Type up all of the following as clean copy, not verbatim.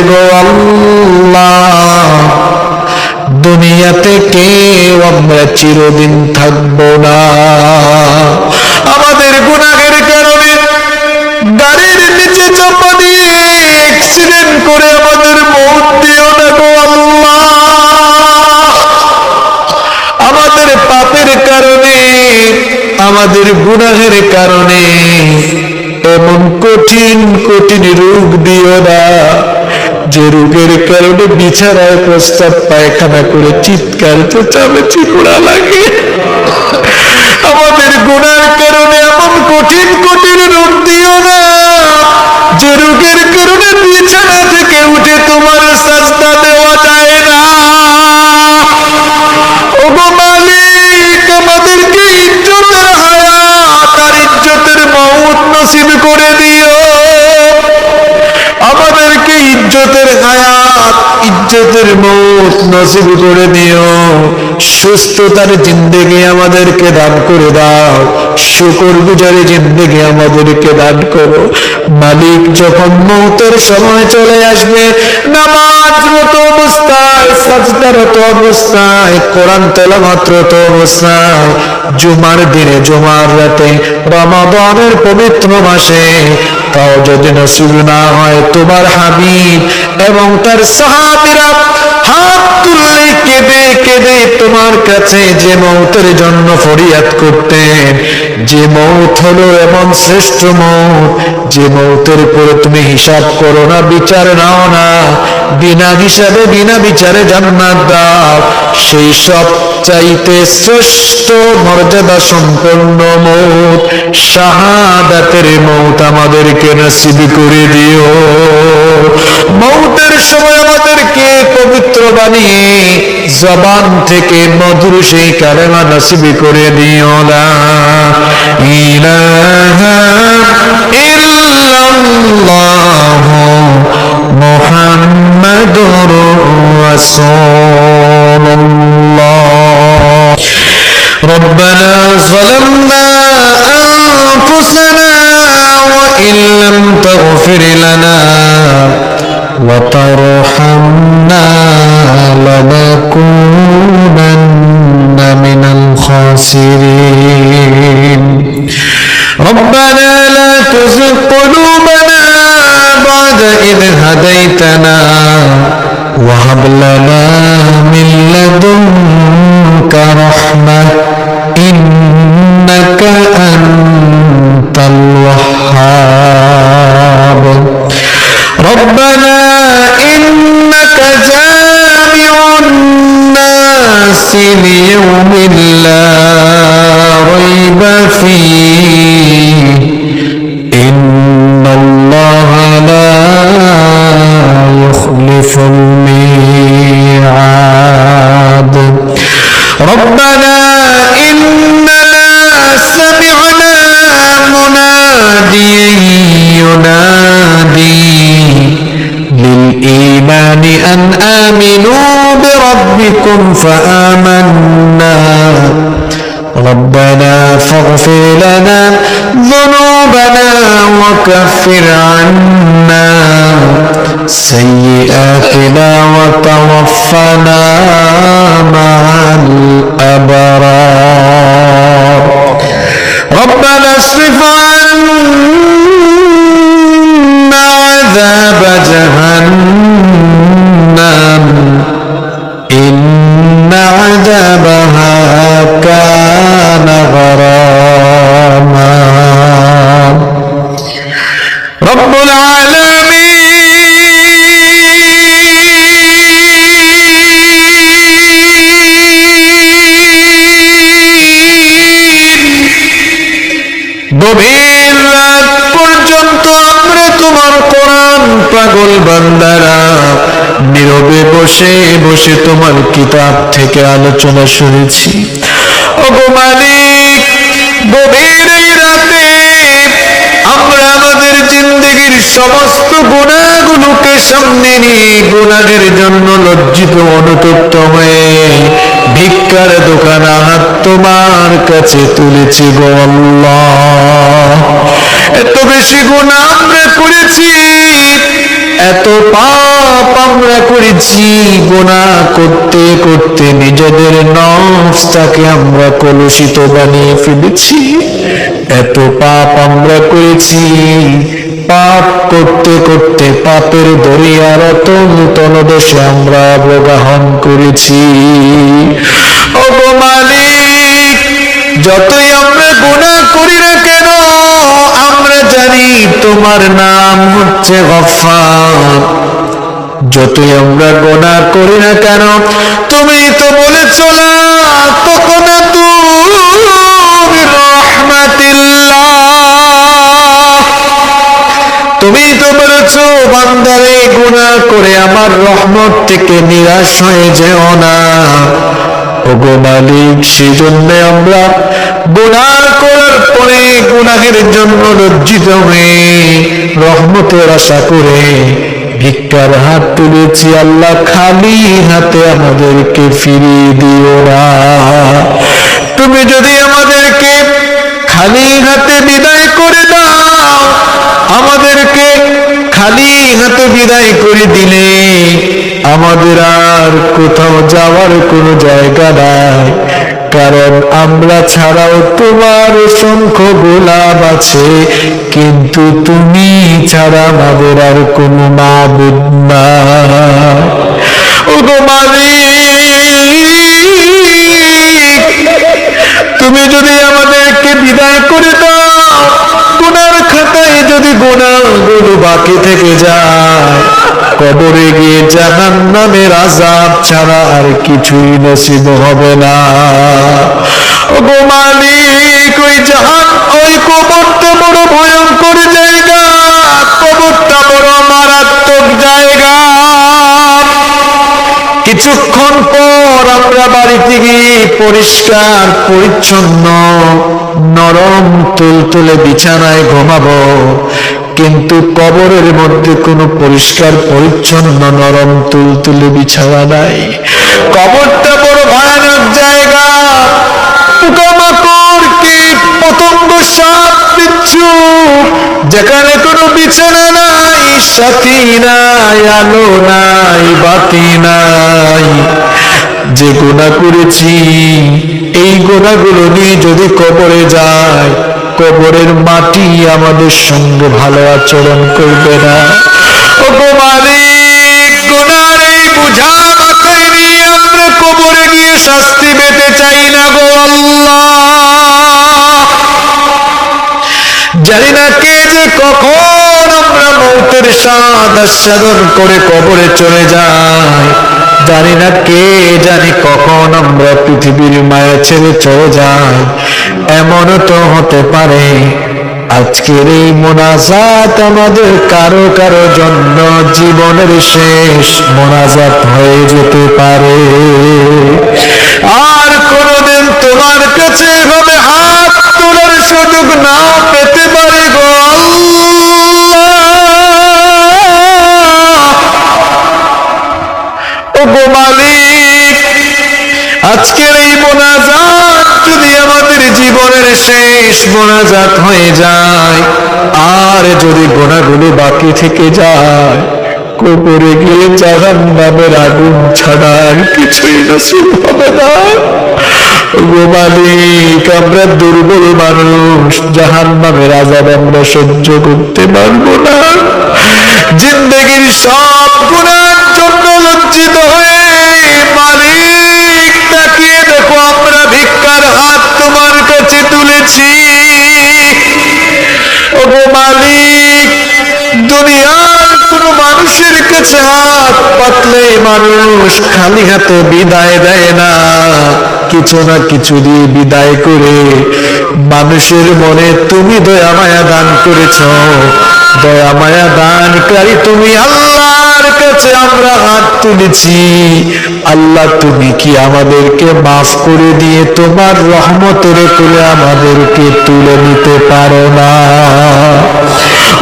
গো আল্লাহ, দুনিয়াতে কেউ আমরা চিরদিন থাকবো না। আমাদের গুনাহের কারণে গাড়ির নিচে চাপা দিয়ে অ্যাক্সিডেন্ট করে আমাদের মৌত দিও না গো আল্লাহ। আমাদের পাপের কারণে, আমাদের গুনাহের কারণে এমন কঠিন কঠিন রোগ দিও না, যে রোগের কারণে বিছানায় প্রস্তাব পায়খানা করে চিৎকার চেঁচামেচি করা লাগে। আমাদের গুনার কারণে এমন কঠিন কঠিন রোগ দিও না, যে রোগের কারণে বিছানা থেকে উঠে তোমার সাজদা দেওয়া যায় না। ওগো মালিক, আমাদেরকে ইজ্জতের হায়াত আর ইজ্জতের মউত নসিব করে দিও। আমাদেরকে ইজ্জতের হায়াত, ইজ্জতের মউত নসিব করে দিও। সুস্থতার জিন্দেগি আমাদেরকে দান করে দাও, শুকরগুজারি জিন্দেগি আমাদেরকে দান করো। মালিক, যখন মউতের সময় চলে আসবে, নামাজরত অবস্থায়, সাজদারত অবস্থায়, কোরআন তেলাওয়াতরত অবস্থায়, জুমার দিনে, জুমার রাতে, রমাদানের পবিত্র মাসে, তাও যদি নসিব না হয়, তোমার হাবিব এবং তার সাহাবীরা হাত তুলে কেঁদে কেঁদে তোমার কাছে যে মৌতের জন্য ফরিয়াদ করতেন, যে মৌত হলো এমন শ্রেষ্ঠ মৌত, যে মৌতের উপরে তুমি হিসাব করো না, বিচার নাও না, বিনা হিসাবে বিনা বিচারে জান্নাত দাও, সেই সব চাইতে শ্রেষ্ঠ মর্যাদা সম্পন্ন মৌত, শাহাদাতের মৌত আমাদেরকে নসিব করে দিও। মৌতের সময় আমাদেরকে পবিত্র বানিয়ে জবান থেকে মধুর সেই কালেমা নসিব করে দিও। লা ইলাহা ইল্লাল্লাহু মুহাম্মাদুর রাসূলুল্লাহ। রব্বানা যালামনা আনফুসানা ওয়া ইল্লাম তাগফির লানা ওয়া তারহামনা লানাকুনান্না মিনাল খাসিরিন। রব্বানা লা তুযিগ কুলুবানা বা'দা ইয হাদাইতানা ওয়া হাব লানা মিন লাদুনকা রাহমাহ ইন্নাকা আনতাল ওয়াহ্হাব। রব্বানা ইন্নাকা জামিউন নাসি লিয়াউমিন লা রাইবা ফীহি ইন্নাল্লাহা লা ইউখলিফুল মিআদ। রব্বানা ইন্নানা সামি'না মুনাদিyan ينادي للإيمان أن آمنوا بربكم فآمنا ربنا فاغفر لنا ذنوبنا وكفر عنا سيئاتنا وتوفنا مع الأبرار. ربنا اصرف عنا عذاب جهنم إن عذابها كان غراما. رب গভীর রাত পর্যন্ত আমরা তোমার কোরআন পাগল বান্দারা নীরবে বসে বসে তোমার কিতাব থেকে আলোচনা শুনেছি। ওগো মালিক, গভীর এই রাতে আমরা আমাদের জিন্দেগির সমস্ত গুনাহগুলোকে সামনে নিয়ে গুনাহের জন্য লজ্জিত অনুতপ্ত হয়ে ভিক্ষার দোকান হাত তোমার কাছে তুলেছি গো আল্লাহ। এত বেশি গুনাহ আমরা করেছি, এত পাপ আমরা করেছি, গুনাহ করতে করতে নিজেদের নফসটাকে আমরা কলুষিত বানিয়ে ফেলেছি। এত পাপ আমরা করেছি, পাপ করতে করতে পাপের দরিয়ার অতল তলদেশে আমরা অবগাহন করেছি। ওগো মালিক, যতই আমরা গুনাহ করি না কেন, আমরা জানি তোমার নাম হচ্ছে গফফার। যতই আমরা গুনাহ করি না কেন, তুমি তো বলেছো না তাকনাতু মির রাহমাতিল্লাহ। তুমি তো বলেছো বান্দারে গুনাহ করে আমার রহমত থেকে নিরাশ হয়ে যেও না। ওগো মালিক, সেজন্য আমরা গুনাহ করার পরে গুনাহের জন্য লজ্জিত হয়ে রহমতের আশা করে ভিক্ষার হাত তুলেছি। আল্লাহ, খালি হাতে আমাদেরকে ফিরিয়ে দিও না। তুমি যদি আমাদেরকে খালি হাতে বিদায় করে দাও, আমাদেরকে খালি হাতে বিদায় করে দিলে আমাদের আর কোথাও যাওয়ার কোনো জায়গা নাই। কারণ আমরা ছাড়াও তোমার অসংখ্য গোলাম আছে, কিন্তু তুমি ছাড়া আমাদের আর কোনো মাবুদ নাই। ওগো মালিক, তুমি যদি আমাদেরকে বিদায় করে দাও, গুনার খাতায় যদি গুনাহগুলো বাকি থেকে যায়, কবরে গিয়ে জাহান্নামের আযাব ছাড়া আর কিছুই নসিব হবে না। ওগো মালিক, ওই কবরটা বড় ভয়ঙ্কর জায়গা, কবরটা বড় মারাত্মক জায়গা। কিছুক্ষণ পর আমরা বাড়িতে গিয়ে পরিষ্কার পরিচ্ছন্ন নরম তুলতুলে বিছানায় ঘুমাবো, কিন্তু কবরের মধ্যে কোনো পরিষ্কার পরিচ্ছন্ন নরম তুলতুলে বিছানা নাই। কবরটা বড় ভয়ানক জায়গা। পোকামাকড়, কীট পতঙ্গ, সাপ বিচ্ছু, যেখানে কোনো বিছানা নাই, সাথী নাই, আলো নাই, বাতি নাই। যে গুনাহ করেছি, এই গুনাহগুলো নিয়ে যদি কবরে যায়, কবরের মাটি আমাদের সঙ্গে ভালো আচরণ করবে না। ওগো মালিক, গুনার এই বোঝা মাথায় নিয়ে আমরা কবরে গিয়ে শাস্তি পেতে চাই না গো আল্লাহ। জানি না কে যে কখন আমরা মৌতের স্বাদ আস্বাদন করে কবরে চলে যাই, জানি না কে জানি কখন আমরা পৃথিবীর মায়া ছেড়ে চলে যাই। এমনও তো হতে পারে আজকের এই মোনাজাত আমাদের কারো কারো জন্য জীবনের শেষ মোনাজাত হয়ে যেতে পারে। আর কোনদিন তোমার কাছে এভাবে হাত তোলার সুযোগ নাও পেতে পারে গো ওগো মালিক, আজকের এই মোনাজাত যদি আমাদের জীবনের শেষ মোনাজাত হয়ে যায়, আর যদি গুনাহগুলো বাকি থেকে যায়, কবরে গিয়ে জাহান্নামের আগুন ছাড়া আর কিছুই নসিব হবে না। ওগো মালিক, আমরা দুর্বল মানুষ, জাহান্নামের আযাব আমরা সহ্য করতে পারবো না। জিন্দেগীর সব গুনাহের জন্য লজ্জিত হয়ে মালিক তাকিয়ে দেখো, আমরা ভিক্ষার হাত তোমার কাছে তুলেছি। ওগো মালিক, দুনিয়ার কোন মানুষের কাছে হাত পাতলে মানুষ খালি হাতে বিদায় দেয় না, কিছু না কিছু দিয়ে বিদায় করে মানুষের মনে তুমি দয়া মায়া দান করেছ। দয়া মায়া দানকারী তুমি আল্লাহর কাছে আমরা হাত তুলেছি। আল্লাহ, তুমি কি আমাদেরকে মাফ করে দিয়ে তোমার রহমতের কোলে আমাদেরকে তুলে নিতে পারো না?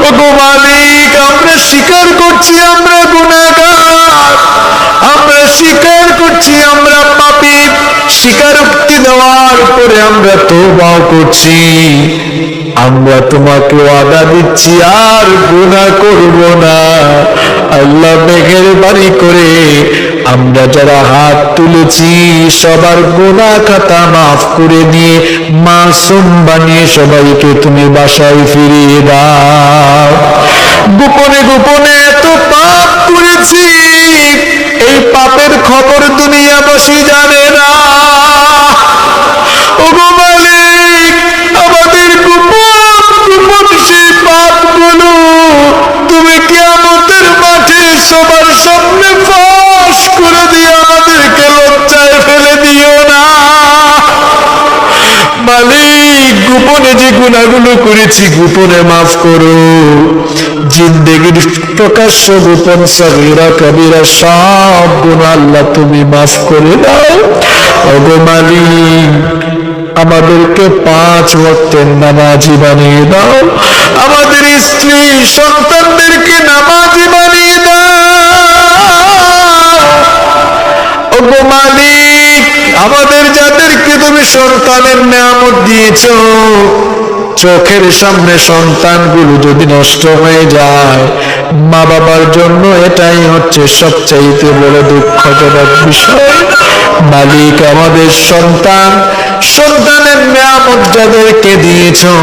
ওগো মালিক, আমরা স্বীকার করছি আমরা গুনাহগার, আমরা স্বীকার করছি আমরা পাপী। স্বীকারোক্তি দেওয়ার পরে আমরা তওবা করছি, আমরা তোমাকে ওয়াদা দিচ্ছি আর গুনাহ করব না। আল্লাহ মেহেরবানি করে আমরা যারা হাত তুলেছি সবার গুনাহ খাতা মাফ করে দিয়ে মাসুম বানিয়ে সবাইকে তুমি বাসায় ফিরিয়ে দাও। গোপনে গোপনে এত পাপ করেছি, এই পাপের খবর দুনিয়াবাসী জানে না। ওগো মালিক, আমাদের গোপন গোপন সেই পাপগুলো তুমি কিয়ামতের মাঠে সবার সামনে ফাঁস করে দিয়ে আমাদেরকে লজ্জায় ফেলে দিও না। মালিক, গোপনে যে গুনাহগুলো করেছি গোপনে মাফ করো। জিন্দেগির প্রকাশ্য গোপন সগীরা কবিরা সব গুনাহ আল্লাহ তুমি মাফ করে দাও। ওগো মালিক, আমাদেরকে 5 ওয়াক্তের নামাজি বানিয়ে দাও। আমাদের স্ত্রী সন্তানদেরকে নামাজি বানিয়ে দাও। ওগো মালিক, আমাদের যাদেরকে তুমি সন্তানের নিয়ামত দিয়েছো, চোখের সামনে সন্তানগুলো যদি নষ্ট হয়ে যায়, মা বাবার জন্য এটাই হচ্ছে সবচাইতে বড় দুঃখজনক বিষয়। মালিক, আমাদের সন্তানের নিয়ামত যাদেরকে দিয়েছো,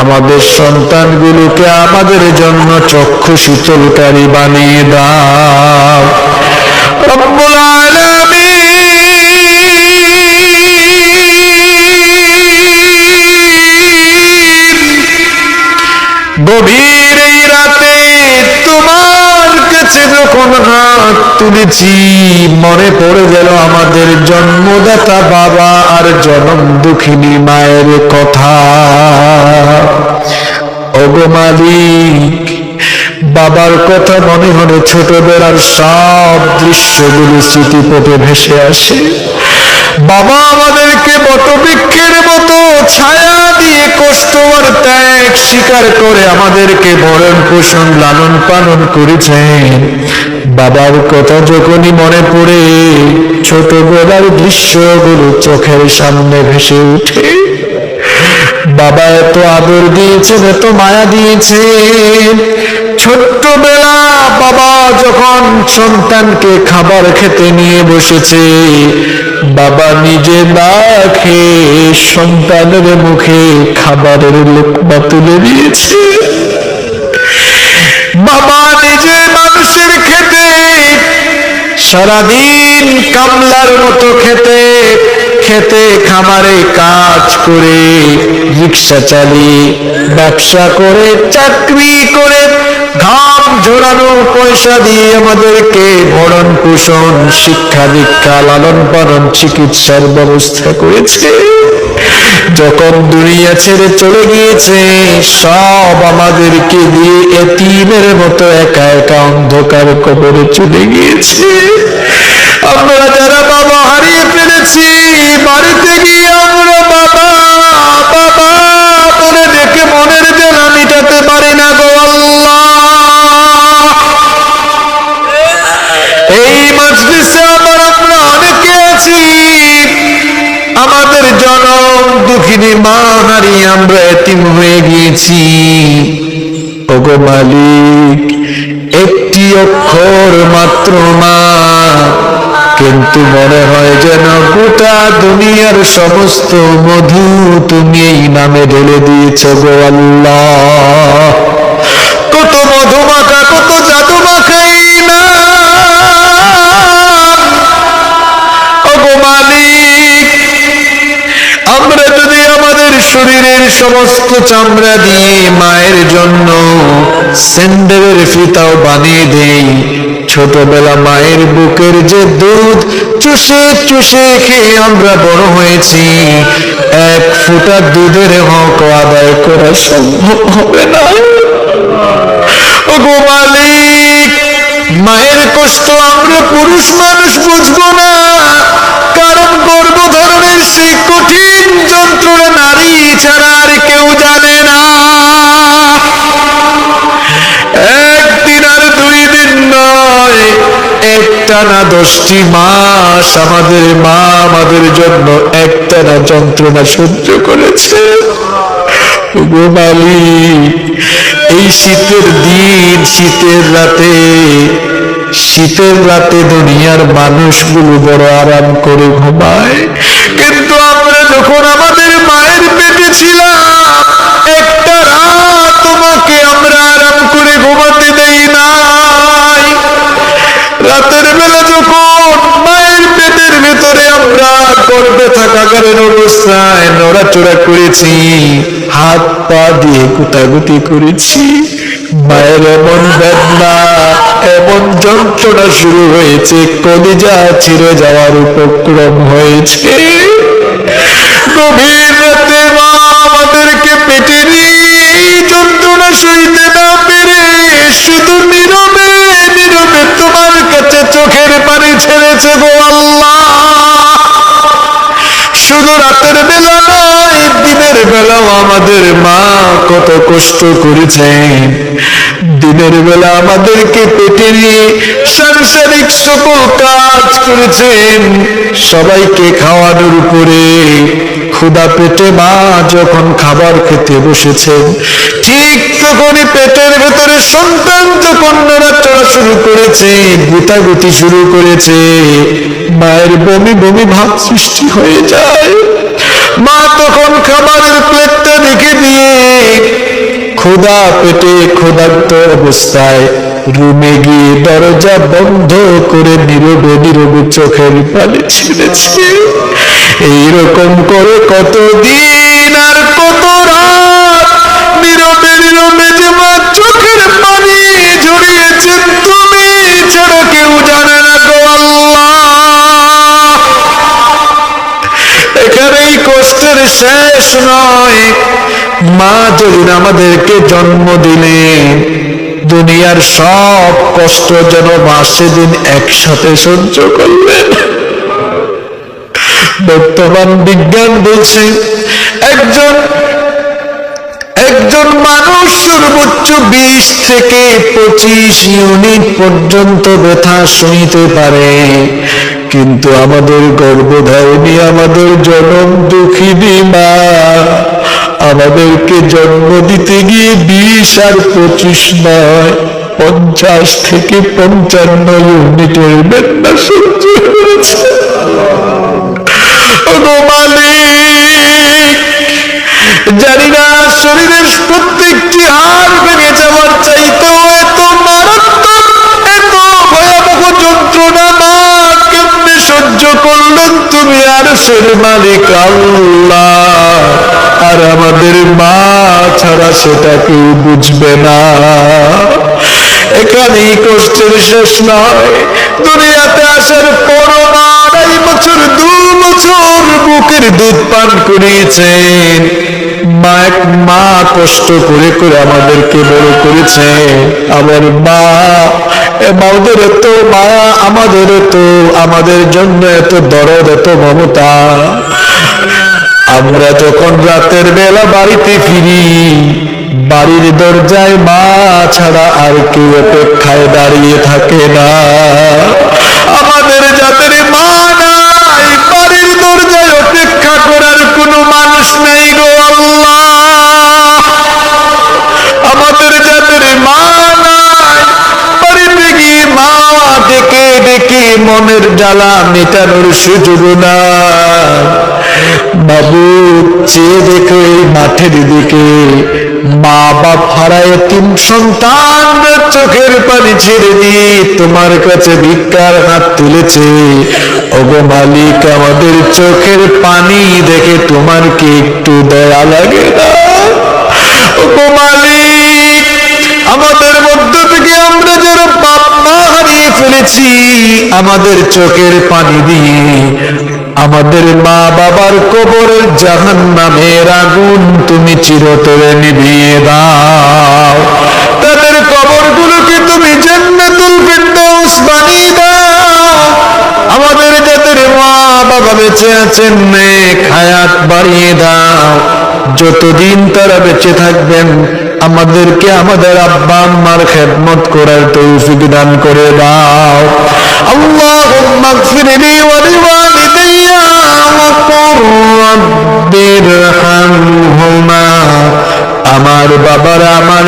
আমাদের সন্তানগুলোকে আমাদের জন্য চক্ষু শীতলকারী বানিয়ে দাও। রব্বুল গভীর এই রাতে তোমার কাছে যখন হাত তুলেছি, মনে পড়ে গেল আমাদের জন্মদাতা বাবা আর জনম দুঃখিনী মায়ের কথা। ওগো মালিক, বাবার কথা মনে হলে ছোটবেলার সব দৃশ্যগুলো স্মৃতিপটে ভেসে আসে। বাবা আমাদেরকে বটবৃক্ষের মতো ছায়া দিয়ে কষ্ট আর ত্যাগ স্বীকার করে আমাদেরকে ভরণ পোষণ লালন পালন করেছেন। বাবার কথা যখনই মনে পড়ে ছোটবেলার দৃশ্যগুলো চোখের সামনে ভেসে উঠে। বাবা এত আদর দিয়েছেন, এত মায়া দিয়েছেন। ছোট্টবেলা বাবা যখন সন্তানকে খাবার খেতে নিয়ে বসেছে, বাবা নিজে না খেয়ে সন্তানের মুখে খাবারের লোকমা তুলে দিয়েছে। বাবা নিজে মানুষের খেতে সারাদিন কামলার মতো খেতে খেতে খামারে কাজ করে, রিক্সা চালিয়ে, ব্যবসা করে, চাকরি করে, ঘাম ঝরানো পয়সা দিয়ে আমাদেরকে ভরণ পোষণ, শিক্ষা দীক্ষা, লালন পালন, চিকিৎসার ব্যবস্থা করেছে। যখন দুনিয়া ছেড়ে চলে গিয়েছে, সব আমাদেরকে দিয়ে এতিমের মতো একা একা অন্ধকার কবরে চলে গিয়েছে। আমরা যারা বাবা হারিয়ে ফেলেছি, বাড়িতে গিয়ে আমরা বাবা বাবা বলে ডেকে মনের জ্বালা মিটাতে পারি না গো আল্লাহ। এই মজলিসে আমরা অনেকে আছি, আমাদের জনম দুঃখিনী মা হারিয়ে আমরা এতিম হয়ে গিয়েছি। ওগো মালিক, একটি অক্ষর মাত্র মা, কিন্তু মনে হয় যেন গোটা দুনিয়ার সমস্ত মধু তুমি এই নামে ঢেলে দিয়েছ গো আল্লাহ। কত মধু মাখা, কত জাদু মাখা এই নাম। ওগো মালিক, আমরা যদি আমাদের শরীরের সমস্ত চামড়া দিয়ে মায়ের জন্য স্যান্ডেলের ফিতাও বানিয়ে দেই, ছোটবেলা মায়ের বুকের যে দুধ চুষে চুষে খেয়ে আমরা বড় হয়েছি, এক ফোঁটা দুধের হক আদায় করা সম্ভব হবে না। ওগো মালিক, মায়ের কষ্ট আমরা পুরুষ মানুষ বুঝবো না, কারণ গর্ভধারণের সেই কঠিন যন্ত্রণা নারী ছাড়া আর কেউ জানে না। একদিন আর 2 দিন নয়, একটানা 10টি মাস আমাদের মা আমাদের জন্য একটানা যন্ত্রণা সহ্য করেছে। গো মালিক, এই শীতের দিন, শীতের রাতে দুনিয়ার মানুষগুলো বড় আরাম করে ঘুমায়, কিন্তু আমরা যখন আমাদের মায়ের পেটে ছিলাম একটা রাত তোমাকে আমরা আরাম করে ঘুমাতে দেই নাই। রাতের বেলা যখন মায়ের পেটের ভেতরে আমরা গর্ভে থাকাকালীন অবস্থায় নড়াচড়া করেছি, হাত পা দিয়ে গুটাগুটি করেছি, মায়ের এমন বেদনা, এমন যন্ত্রণা শুরু হয়েছে, কলিজা ছিঁড়ে যাওয়ার উপক্রম হয়েছে। গভীর রাতে মা আমাদেরকে পেটে নিয়ে যন্ত্রণা সইতে না পেরে শুধু নীরবে নীরবে তোমার কাছে চোখের পানি ছেড়েছে গো আল্লাহ। শুধু রাতের বেলা নয়, দিনের বেলাও আমাদের মা কত কষ্ট করেছেন। দিনের বেলা আমাদেরকে পেটে নিয়ে সাংসারিক সকল কাজ করেছেন, সবাইকে খাওয়ানোর উপরে। ক্ষুধা পেটে মা যখন খাবার খেতে বসেছেন, ঠিক তখনই পেটের ভেতরে সন্তান যখন নড়াচড়া শুরু করেছে, গুতাগুতি শুরু করেছে, মায়ের বমি বমি ভাব সৃষ্টি হয়ে যায়। মা তখন খাবারের প্লেটটা রেখে দিয়ে ক্ষুধা পেটে ক্ষুধার্ত অবস্থায় রুমে গিয়ে দরজা বন্ধ করে নীরবে নীরবে চোখের পানি ছেড়েছে। এইরকম করে কতদিন আর কত রাত নীরবে নীরবে যে মা চোখের পানি ঝরিয়েছেন, তুমি ছাড়া কেউ জানে না গো আল্লাহ। এখানেই কষ্টের শেষ নয়। মা যেদিন আমাদেরকে জন্ম দিলেন, দুনিয়ার সব কষ্ট যেন মা সেদিন একসাথে সহ্য করলেন। বর্তমান বিজ্ঞান বলছে একজন মানুষ সর্বোচ্চ 20 থেকে 25 ইউনিট পর্যন্ত ব্যথা সইতে পারে, কিন্তু আমাদের গর্ভধারিণী, আমাদের জনম দুঃখিনী মা আমাদেরকে জন্ম দিতে গিয়ে 20 আর 25 নয়, 50 থেকে 55 ইউনিটের ব্যথা সহ্য করেছে। জানি না শরীরের প্রত্যেকটি হাড় ভেঙে যাওয়ার চাইতেও এত মারাত্মক, এত ভয়াবহ যন্ত্রণা মা কেমনে সহ্য করলেন তুমি? আর আরশের মালিক আল্লাহ, আর আমাদের মা ছাড়া সেটা কেউ বুঝবে না। এখানেই কষ্টের শেষ নয়। দুনিয়াতে আসার পর 2.5 বছর 2 বছর বুকের দুধ পান করিয়েছেন। মা কষ্ট করে করে আমাদেরকে বড় করেছে। আমার মা আমাদের এত মায়া, আমাদের তো আমাদের জন্য এত দরদ, এত মমতা। আমরা যখন রাতের বেলা বাড়িতে ফিরি, বাড়ির দরজায় মা ছাড়া আর কেউ অপেক্ষায় দাঁড়িয়ে থাকে না। আমাদের যাদের মা নাই, বাড়ির দরজায় অপেক্ষা করার কোনো মানুষ নেই গো আল্লাহ। আমাদের যাদের মা নাই, বাড়িতে গিয়ে মা ডেকে ডেকে মনের জ্বালা মেটানোর সুযোগ না। বাবু চেয়ে দেখো এই মাঠের দিকে, মা বাপ হারায় 3 সন্তান চোখের পানি ছেড়ে দিয়ে তোমার কাছে ভিক্ষার হাত তুলেছে। ওগো মালিক, আমাদের চোখের পানি দেখে তোমার কি একটু দয়া লাগে না? ওগো মালিক, আমাদের মধ্য থেকে আমরা যারা বাপ মা হারিয়ে ফেলেছি, আমাদের চোখের পানি দিয়ে আমাদের মা বাবার কবরের জাহান্নামের আগুন তুমি চিরতরে নিভিয়ে দাও। তাদের কবরগুলোকে তুমি জান্নাতুল ফিরদাউস বানিয়ে দাও। আমাদের যাদের মা বাবা বেঁচে আছেন, নেক হায়াত বাড়িয়ে দাও। যতদিন তারা বেঁচে থাকবেন, আমাদেরকে আমাদের আব্বা আম্মার খেদমত করার তৌফিক দান করে দাও। আল্লাহুম্মা গফিরলি ওয়া লিওয়ালিদাইয়া ওয়া কুর রাব্বিরহামহুমা আমার বাবারা, আমার